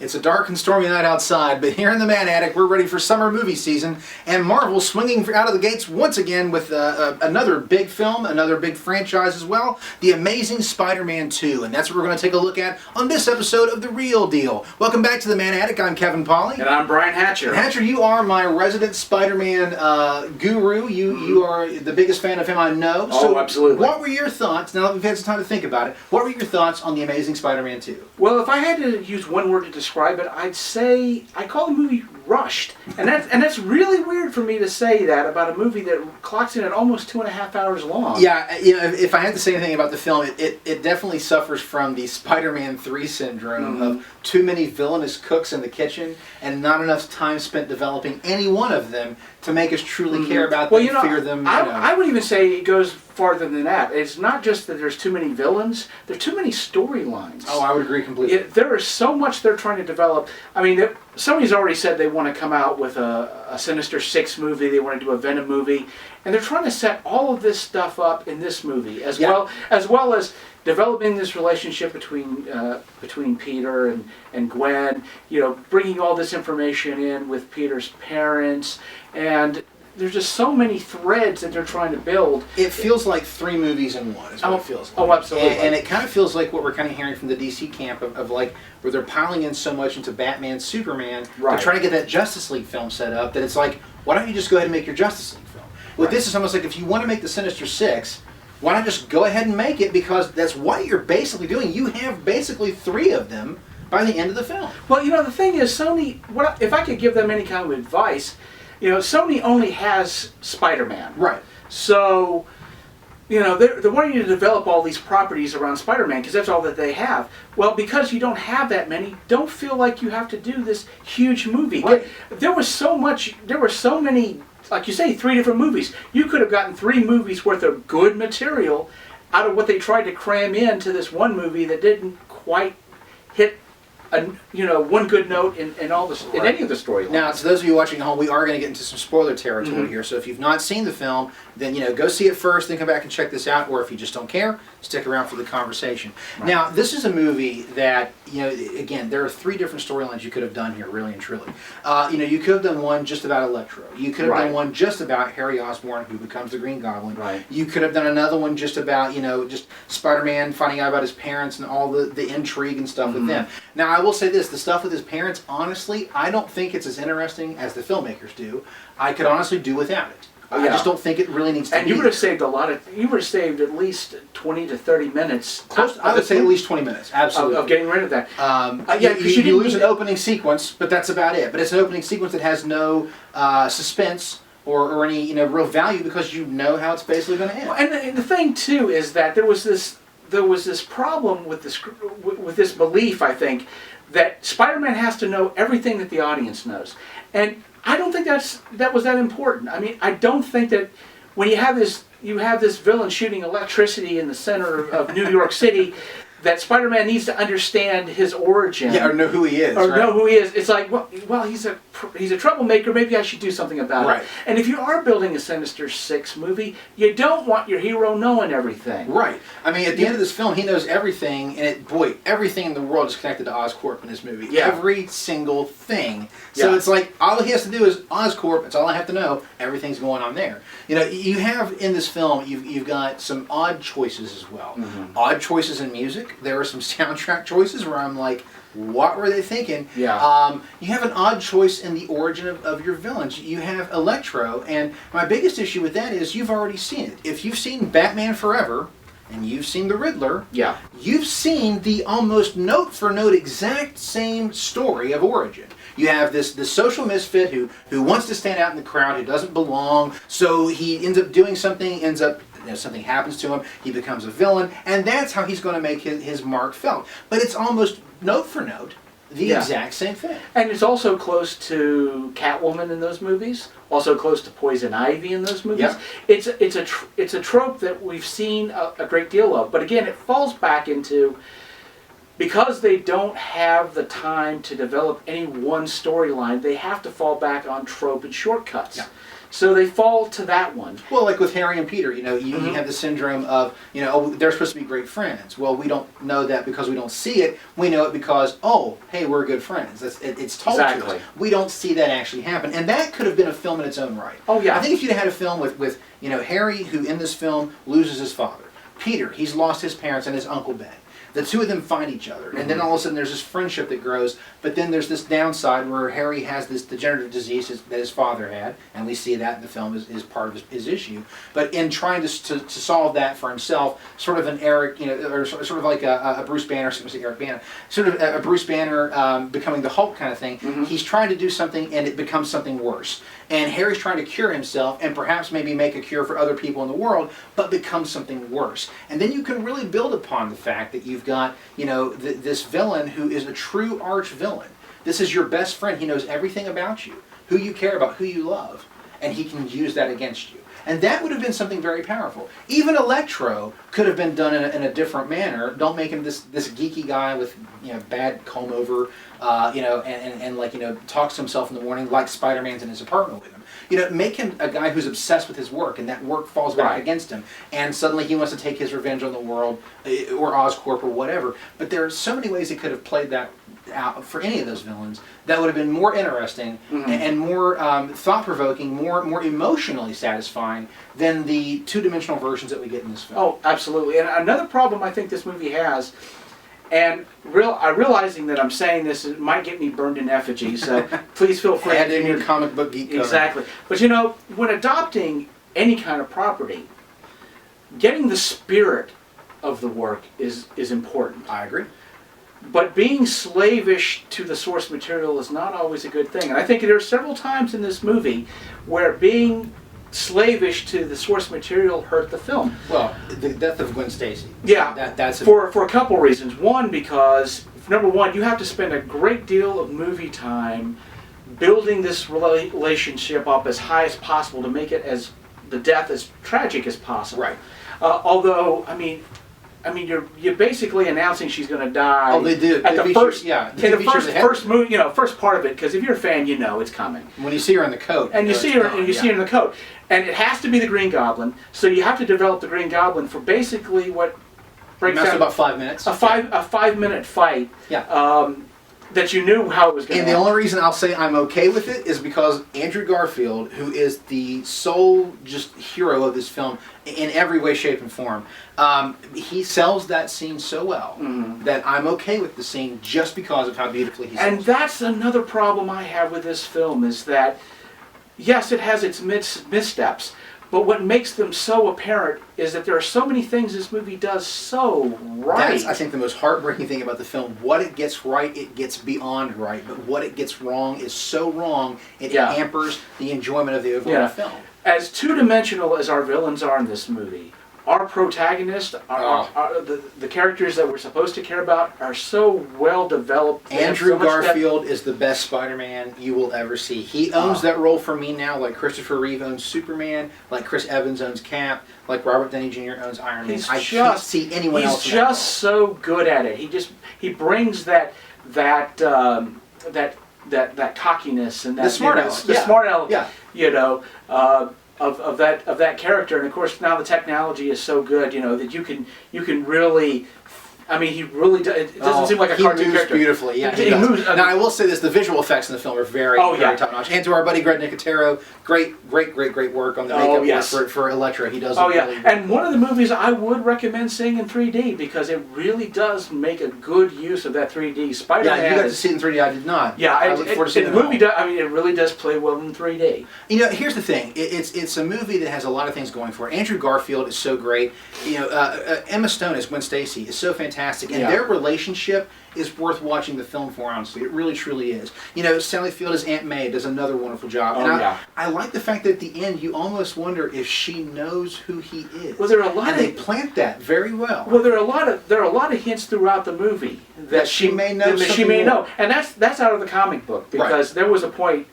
It's a dark and stormy night outside, but here in the Man Attic, we're ready for summer movie season, and Marvel's swinging out of the gates once again with another big film, another big franchise as well, The Amazing Spider-Man 2, and that's what we're going to take a look at on this episode of The Real Deal. Welcome back to the Man Attic. I'm Kevin Pauly. And I'm Brian Hatcher. Hatcher, you are my resident Spider-Man guru. You are the biggest fan of him I know. Oh, absolutely. What were your thoughts, now that we've had some time to think about it, what were your thoughts on The Amazing Spider-Man 2? Well, if I had to use one word to describe it, I'd say I call the movie rushed, and that's really weird for me to say that about a movie that clocks in at almost 2.5 hours long. Yeah, you know, if I had to say anything about the film, it definitely suffers from the Spider-Man 3 syndrome of too many villainous cooks in the kitchen and not enough time spent developing any one of them to make us truly care about them and fear them. I would even say it goes farther than that. It's not just that there's too many villains, there are too many storylines. Oh, I would agree completely. There is so much they're trying to develop. I mean, Sony's already said they want to come out with a Sinister Six movie, they want to do a Venom movie, and they're trying to set all of this stuff up in this movie, as well as developing this relationship between Peter and Gwen, you know, bringing all this information in with Peter's parents, and there's just so many threads that they're trying to build. It feels like 3 movies in one is what it feels like. Oh, absolutely. And it kind of feels like what we're kind of hearing from the DC camp of like, where they're piling in so much into Batman, Superman, to try to get that Justice League film set up, that it's like, why don't you just go ahead and make your Justice League film? Well, this is almost like, if you want to make the Sinister Six, why not just go ahead and make it, because that's what you're basically doing. You have basically 3 of them by the end of the film. Well, you know, the thing is, Sony, if I could give them any kind of advice, you know, Sony only has Spider-Man. Right. So, you know, they're wanting you to develop all these properties around Spider-Man because that's all that they have. Well, because you don't have that many, don't feel like you have to do this huge movie. Right. There were so many, like you say, 3 different movies. You could have gotten 3 movies worth of good material out of what they tried to cram into this one movie that didn't quite hit one good note in any of the storylines. Now, to those of you watching at home, we are going to get into some spoiler territory here. So if you've not seen the film, then go see it first, then come back and check this out. Or if you just don't care, stick around for the conversation. Right. Now, this is a movie that, again, there are 3 different storylines you could have done here, really and truly. You could have done one just about Electro. You could have done one just about Harry Osborn, who becomes the Green Goblin. Right. You could have done another one just about, just Spider-Man finding out about his parents and all the intrigue and stuff with them. Now, I will say this, the stuff with his parents, honestly, I don't think it's as interesting as the filmmakers do. I could honestly do without it. I just don't think it really needs to be. And you would have saved you would have saved at least 20 to 30 minutes. I would say at least 20 minutes, absolutely. Of getting rid of that. You lose an opening sequence, but that's about it. But it's an opening sequence that has no suspense or any real value, because you know how it's basically going to end. Well, and the thing too is that there was this problem with this belief, I think, that Spider-Man has to know everything that the audience knows, and I don't think that was that important. I mean, I don't think that when you have this villain shooting electricity in the center of New York City, that Spider-Man needs to understand his origin. Yeah, or know who he is. Or know who he is. It's like, well, he's a troublemaker. Maybe I should do something about it. And if you are building a Sinister Six movie, you don't want your hero knowing everything. Right. I mean, at the end of this film, he knows everything, and everything in the world is connected to Oscorp in this movie. Yeah. Every single thing. So it's like, all he has to do is Oscorp. It's all I have to know. Everything's going on there. You have in this film, you've got some odd choices as well. Odd choices in music. There are some soundtrack choices where I'm like, what were they thinking? Yeah. You have an odd choice in the origin of your villains. You have Electro, and my biggest issue with that is you've already seen it. If you've seen Batman Forever, and you've seen the Riddler, you've seen the almost note-for-note exact same story of origin. You have this social misfit who wants to stand out in the crowd, who doesn't belong, so he ends up doing something, something happens to him, he becomes a villain, and that's how he's going to make his mark felt. But it's almost note for note the exact same thing. And it's also close to Catwoman in those movies, also close to Poison Ivy in those movies. Yep. It's a trope that we've seen a great deal of. But again, it falls back into, because they don't have the time to develop any one storyline, they have to fall back on trope and shortcuts. Yeah. So they fall to that one. Well, like with Harry and Peter, you have the syndrome of, oh, they're supposed to be great friends. Well, we don't know that because we don't see it. We know it because, oh, hey, we're good friends. It's told to us. We don't see that actually happen. And that could have been a film in its own right. Oh, yeah. I think if you'd had a film with Harry, who in this film loses his father. Peter, he's lost his parents and his Uncle Ben. The two of them find each other, and then all of a sudden there's this friendship that grows, but then there's this downside where Harry has this degenerative disease that his father had, and we see that in the film is part of his issue. But in trying to solve that for himself, sort of an Eric, or sort of like a Bruce Banner, Eric Bana, sort of a Bruce Banner becoming the Hulk kind of thing, he's trying to do something and it becomes something worse. And Harry's trying to cure himself and perhaps maybe make a cure for other people in the world, but becomes something worse. And then you can really build upon the fact that you've got, this villain who is a true arch villain. This is your best friend. He knows everything about you, who you care about, who you love, and he can use that against you. And that would have been something very powerful. Even Electro could have been done in a different manner. Don't make him this geeky guy with bad comb over, and talks to himself in the morning like Spider-Man's in his apartment with him. Make him a guy who's obsessed with his work, and that work falls back against him. And suddenly he wants to take his revenge on the world, or Oscorp, or whatever. But there are so many ways he could have played that out for any of those villains that would have been more interesting and more thought-provoking, more emotionally satisfying than the two-dimensional versions that we get in this film. Oh, absolutely. And another problem I think this movie has, and realizing that I'm saying this, it might get me burned in effigy, so please feel free. Add in your comic book geek code. Exactly. But when adopting any kind of property, getting the spirit of the work is important. I agree. But being slavish to the source material is not always a good thing. And I think there are several times in this movie where being slavish to the source material hurt the film. Well, the death of Gwen Stacy. Yeah, that's for a couple reasons. One, because number one, you have to spend a great deal of movie time building this relationship up as high as possible to make it the death as tragic as possible. Right. Although, you're basically announcing she's going to die. Oh, they do. At the first, in the first movie, first part of it, because if you're a fan, it's coming. When you see her in the coat, and you see her in the coat, and it has to be the Green Goblin. So you have to develop the Green Goblin for basically what breaks down about 5 minutes. A 5-minute fight. Yeah. That you knew how it was going to And the only reason I'll say I'm okay with it is because Andrew Garfield, who is the sole just hero of this film in every way, shape, and form, he sells that scene so well that I'm okay with the scene just because of how beautifully he sells it. And that's another problem I have with this film is that, yes, it has its missteps, but what makes them so apparent is that there are so many things this movie does so right. That's, I think, the most heartbreaking thing about the film. What it gets right, it gets beyond right. But what it gets wrong is so wrong, it hampers the enjoyment of the overall film. As two-dimensional as our villains are in this movie, our protagonists, the characters that we're supposed to care about, are so well developed. Andrew Garfield is the best Spider-Man you will ever see. He owns that role for me now, like Christopher Reeve owns Superman, like Chris Evans owns Cap, like Robert Downey Jr. owns Iron Man. I can't see anyone else. He's just so good at it. He brings that cockiness and that the smart aleck. smart aleck. Of that character, and of course now the technology is so good, that you can really. He really does. It doesn't seem like a cartoon character. He moves beautifully. Yeah, he moves. Now I will say this: the visual effects in the film are very top notch. And to our buddy Greg Nicotero, great work on the makeup for Electro. He does. And one of the movies I would recommend seeing in 3D because it really does make a good use of that 3D. Spider-Man. Yeah, you got to see it in 3D. I did not. Yeah, I look forward to seeing the movie. It really does play well in 3D. Here's the thing: it's a movie that has a lot of things going for it. Andrew Garfield is so great. Emma Stone as Gwen Stacy is so fantastic. And their relationship is worth watching the film for, honestly. It really, truly is. Sally Field as Aunt May does another wonderful job. I like the fact that at the end you almost wonder if she knows who he is. Well, there are a lot they plant that very well. Well, there are a lot of hints throughout the movie that she may know. And that's out of the comic book because there was a point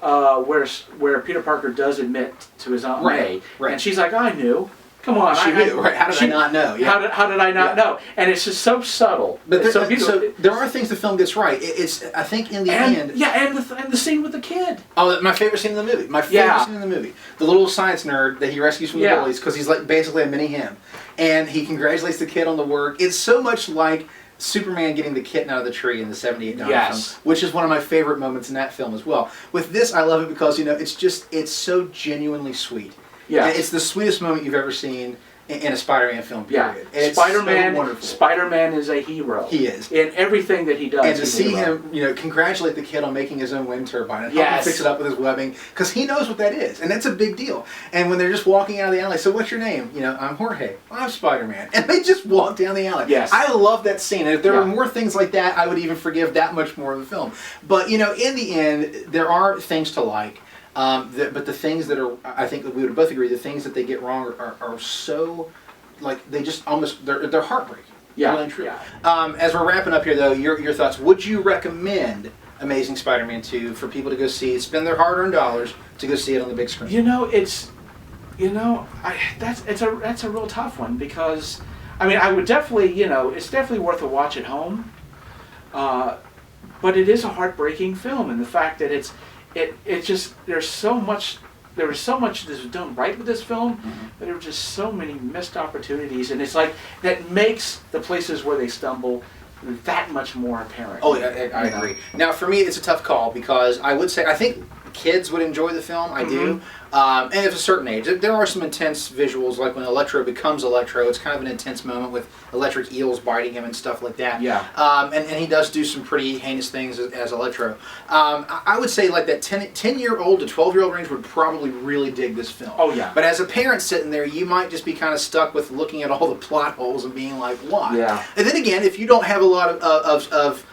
where Peter Parker does admit to his Aunt May, and she's like, "I knew." Come on, She knew, right? How did I not know? Yeah. How did I not know? And it's just so subtle. But It's there, so beautiful. so there are things the film gets right. It's I think in the end. Yeah, and the scene with the kid. Oh, my favorite scene in the movie. My favorite scene in the movie. The little science nerd that he rescues from the bullies because he's like basically a mini him, and he congratulates the kid on the work. It's so much like Superman getting the kitten out of the tree in the '78 Donner film, which is one of my favorite moments in that film as well. With this, I love it because it's so genuinely sweet. Yeah, it's the sweetest moment you've ever seen in a Spider-Man film, period. Yeah. Spider-Man is a hero. He is. In everything that he does. And to see him, congratulate the kid on making his own wind turbine and help him fix it up with his webbing, because he knows what that is, and that's a big deal. And when they're just walking out of the alley, so what's your name? I'm Jorge. Well, I'm Spider-Man. And they just walk down the alley. Yes. I love that scene. And if there were more things like that, I would even forgive that much more of the film. But, in the end, there are things to like. But the things that are, I think that we would both agree, the things that they get wrong are so, like, they just almost, they're heartbreaking. Yeah. Really and true. Yeah. As we're wrapping up here, though, your thoughts. Would you recommend Amazing Spider-Man 2 for people to go see, spend their hard-earned dollars to go see it on the big screen? That's a real tough one, because, I would definitely, it's definitely worth a watch at home. But it is a heartbreaking film, and the fact that it just, there was so much that was done right with this film, but there were just so many missed opportunities, and it's like that makes the places where they stumble that much more apparent. Oh, I agree. Now, for me, it's a tough call, because I would say I think kids would enjoy the film. I do. And at a certain age, there are some intense visuals, like when Electro becomes Electro. It's kind of an intense moment with electric eels biting him and stuff like that. Yeah. And he does do some pretty heinous things as Electro. I would say like that 10-year-old to 12-year-old range would probably really dig this film. Oh, yeah. But as a parent sitting there, you might just be kind of stuck with looking at all the plot holes and being like, why? Yeah. And then again, if you don't have a lot of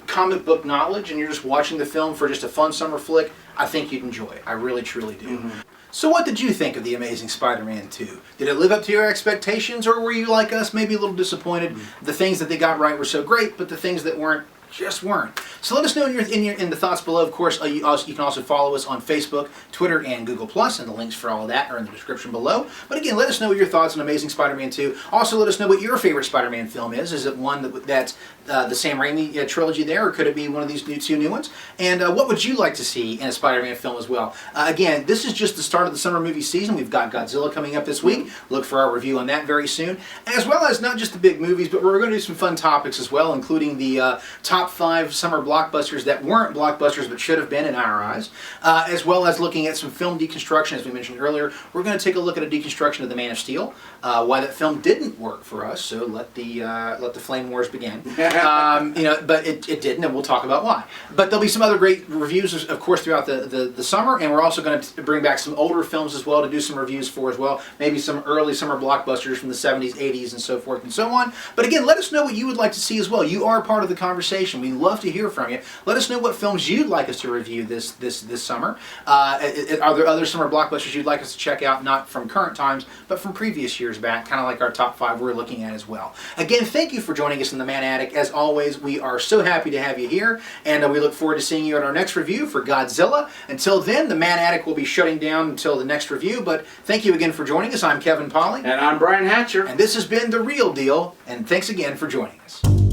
comic book knowledge and you're just watching the film for just a fun summer flick, I think you'd enjoy it. I really, truly do. So what did you think of The Amazing Spider-Man 2? Did it live up to your expectations, or were you like us, maybe a little disappointed? The things that they got right were so great, but the things that weren't just weren't. So let us know in the thoughts below. Of course, you can also follow us on Facebook, Twitter, and Google+, and the links for all of that are in the description below. But again, let us know your thoughts on Amazing Spider-Man 2. Also, let us know what your favorite Spider-Man film is. Is it one that's the Sam Raimi trilogy there, or could it be one of these two new ones? And what would you like to see in a Spider-Man film as well? Again, this is just the start of the summer movie season. We've got Godzilla coming up this week. Look for our review on that very soon. As well as not just the big movies, but we're going to do some fun topics as well, including the top 5 summer blockbusters that weren't blockbusters but should have been in our eyes, as well as looking at some film deconstruction, as we mentioned earlier. We're going to take a look at a deconstruction of The Man of Steel, why that film didn't work for us, so let the flame wars begin. But it didn't, and we'll talk about why. But there'll be some other great reviews, of course, throughout the summer, and we're also going to bring back some older films as well to do some reviews for as well, maybe some early summer blockbusters from the 70s, 80s, and so forth and so on. But again, let us know what you would like to see as well. You are part of the conversation. We love to hear from you. Let us know what films you'd like us to review this summer. Are there other summer blockbusters you'd like us to check out, not from current times, but from previous years back, kind of like our top 5 we're looking at as well. Again, thank you for joining us in the Man Attic. As always, we are so happy to have you here, and we look forward to seeing you at our next review for Godzilla. Until then, the Man Attic will be shutting down until the next review, but thank you again for joining us. I'm Kevin Polly. And I'm Brian Hatcher. And this has been The Real Deal, and thanks again for joining us.